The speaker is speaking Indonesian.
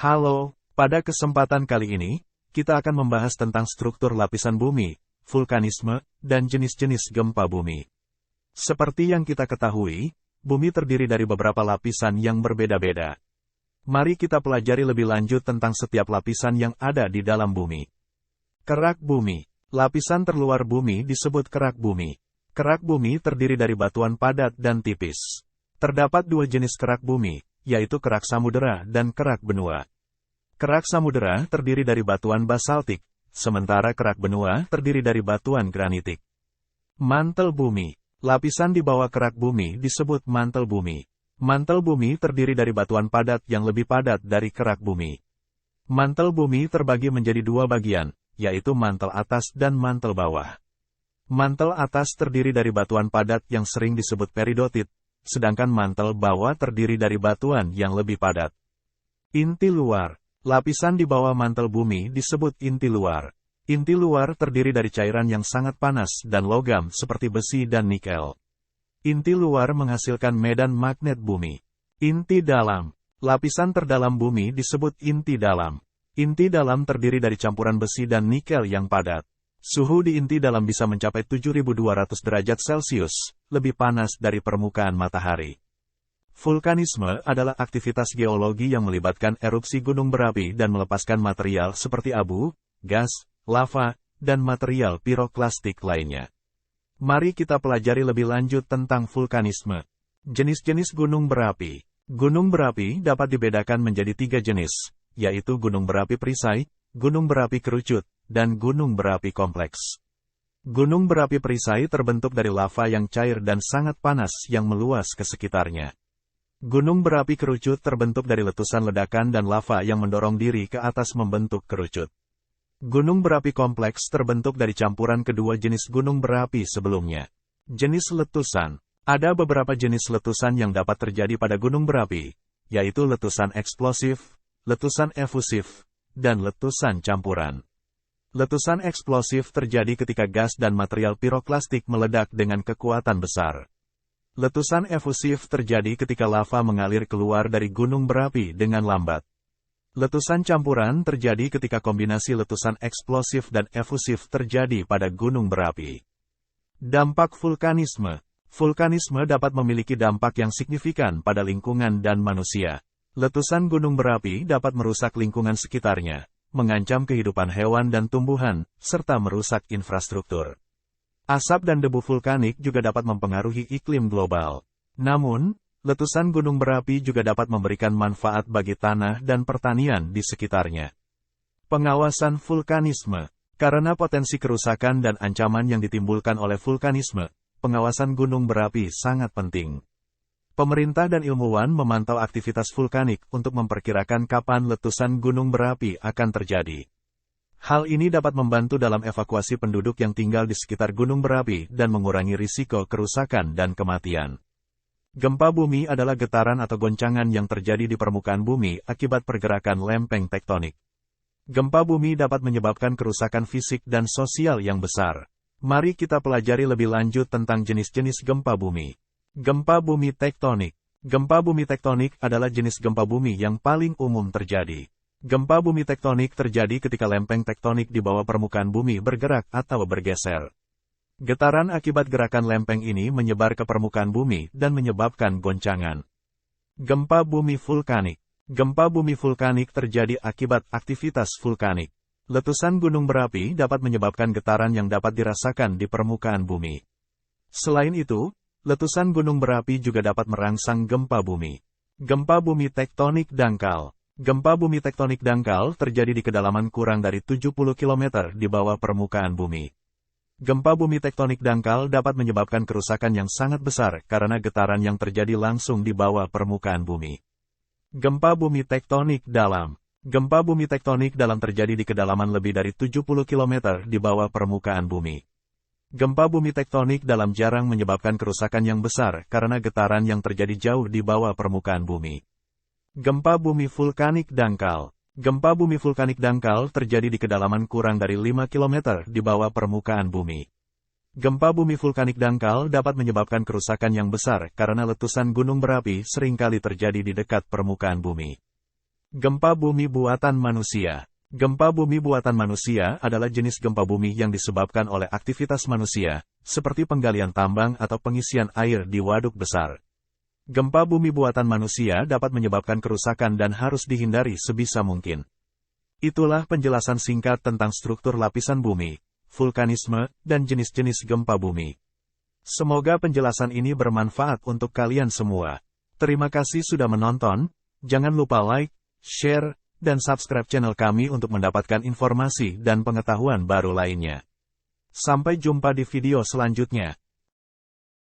Halo, pada kesempatan kali ini, kita akan membahas tentang struktur lapisan bumi, vulkanisme, dan jenis-jenis gempa bumi. Seperti yang kita ketahui, bumi terdiri dari beberapa lapisan yang berbeda-beda. Mari kita pelajari lebih lanjut tentang setiap lapisan yang ada di dalam bumi. Kerak bumi. Lapisan terluar bumi disebut kerak bumi. Kerak bumi terdiri dari batuan padat dan tipis. Terdapat dua jenis kerak bumi, yaitu kerak samudera dan kerak benua. Kerak samudera terdiri dari batuan basaltik, sementara kerak benua terdiri dari batuan granitik. Mantel bumi. Lapisan di bawah kerak bumi disebut mantel bumi. Mantel bumi terdiri dari batuan padat yang lebih padat dari kerak bumi. Mantel bumi terbagi menjadi dua bagian, yaitu mantel atas dan mantel bawah. Mantel atas terdiri dari batuan padat yang sering disebut peridotit, sedangkan mantel bawah terdiri dari batuan yang lebih padat. Inti luar. Lapisan di bawah mantel bumi disebut inti luar. Inti luar terdiri dari cairan yang sangat panas dan logam seperti besi dan nikel. Inti luar menghasilkan medan magnet bumi. Inti dalam. Lapisan terdalam bumi disebut inti dalam. Inti dalam terdiri dari campuran besi dan nikel yang padat. Suhu di inti dalam bisa mencapai 7.200 derajat Celcius, lebih panas dari permukaan matahari. Vulkanisme adalah aktivitas geologi yang melibatkan erupsi gunung berapi dan melepaskan material seperti abu, gas, lava, dan material piroklastik lainnya. Mari kita pelajari lebih lanjut tentang vulkanisme. Jenis-jenis gunung berapi. Gunung berapi dapat dibedakan menjadi tiga jenis, yaitu gunung berapi perisai, gunung berapi kerucut, dan gunung berapi kompleks. Gunung berapi perisai terbentuk dari lava yang cair dan sangat panas yang meluas ke sekitarnya. Gunung berapi kerucut terbentuk dari letusan ledakan dan lava yang mendorong diri ke atas membentuk kerucut. Gunung berapi kompleks terbentuk dari campuran kedua jenis gunung berapi sebelumnya. Jenis letusan. Ada beberapa jenis letusan yang dapat terjadi pada gunung berapi, yaitu letusan eksplosif, letusan efusif, dan letusan campuran. Letusan eksplosif terjadi ketika gas dan material piroklastik meledak dengan kekuatan besar. Letusan efusif terjadi ketika lava mengalir keluar dari gunung berapi dengan lambat. Letusan campuran terjadi ketika kombinasi letusan eksplosif dan efusif terjadi pada gunung berapi. Dampak vulkanisme. Vulkanisme dapat memiliki dampak yang signifikan pada lingkungan dan manusia. Letusan gunung berapi dapat merusak lingkungan sekitarnya, mengancam kehidupan hewan dan tumbuhan, serta merusak infrastruktur. Asap dan debu vulkanik juga dapat mempengaruhi iklim global. Namun, letusan gunung berapi juga dapat memberikan manfaat bagi tanah dan pertanian di sekitarnya. Pengawasan vulkanisme. Karena potensi kerusakan dan ancaman yang ditimbulkan oleh vulkanisme, pengawasan gunung berapi sangat penting. Pemerintah dan ilmuwan memantau aktivitas vulkanik untuk memperkirakan kapan letusan gunung berapi akan terjadi. Hal ini dapat membantu dalam evakuasi penduduk yang tinggal di sekitar gunung berapi dan mengurangi risiko kerusakan dan kematian. Gempa bumi adalah getaran atau goncangan yang terjadi di permukaan bumi akibat pergerakan lempeng tektonik. Gempa bumi dapat menyebabkan kerusakan fisik dan sosial yang besar. Mari kita pelajari lebih lanjut tentang jenis-jenis gempa bumi. Gempa bumi tektonik. Gempa bumi tektonik adalah jenis gempa bumi yang paling umum terjadi. Gempa bumi tektonik terjadi ketika lempeng tektonik di bawah permukaan bumi bergerak atau bergeser. Getaran akibat gerakan lempeng ini menyebar ke permukaan bumi dan menyebabkan goncangan. Gempa bumi vulkanik. Gempa bumi vulkanik terjadi akibat aktivitas vulkanik. Letusan gunung berapi dapat menyebabkan getaran yang dapat dirasakan di permukaan bumi. Selain itu, letusan gunung berapi juga dapat merangsang gempa bumi. Gempa bumi tektonik dangkal. Gempa bumi tektonik dangkal terjadi di kedalaman kurang dari 70 km di bawah permukaan bumi. Gempa bumi tektonik dangkal dapat menyebabkan kerusakan yang sangat besar karena getaran yang terjadi langsung di bawah permukaan bumi. Gempa bumi tektonik dalam. Gempa bumi tektonik dalam terjadi di kedalaman lebih dari 70 km di bawah permukaan bumi. Gempa bumi tektonik dalam jarang menyebabkan kerusakan yang besar karena getaran yang terjadi jauh di bawah permukaan bumi. Gempa bumi vulkanik dangkal. Gempa bumi vulkanik dangkal terjadi di kedalaman kurang dari 5 km di bawah permukaan bumi. Gempa bumi vulkanik dangkal dapat menyebabkan kerusakan yang besar karena letusan gunung berapi seringkali terjadi di dekat permukaan bumi. Gempa bumi buatan manusia. Gempa bumi buatan manusia adalah jenis gempa bumi yang disebabkan oleh aktivitas manusia, seperti penggalian tambang atau pengisian air di waduk besar. Gempa bumi buatan manusia dapat menyebabkan kerusakan dan harus dihindari sebisa mungkin. Itulah penjelasan singkat tentang struktur lapisan bumi, vulkanisme, dan jenis-jenis gempa bumi. Semoga penjelasan ini bermanfaat untuk kalian semua. Terima kasih sudah menonton, jangan lupa like, share, dan subscribe channel kami untuk mendapatkan informasi dan pengetahuan baru lainnya. Sampai jumpa di video selanjutnya.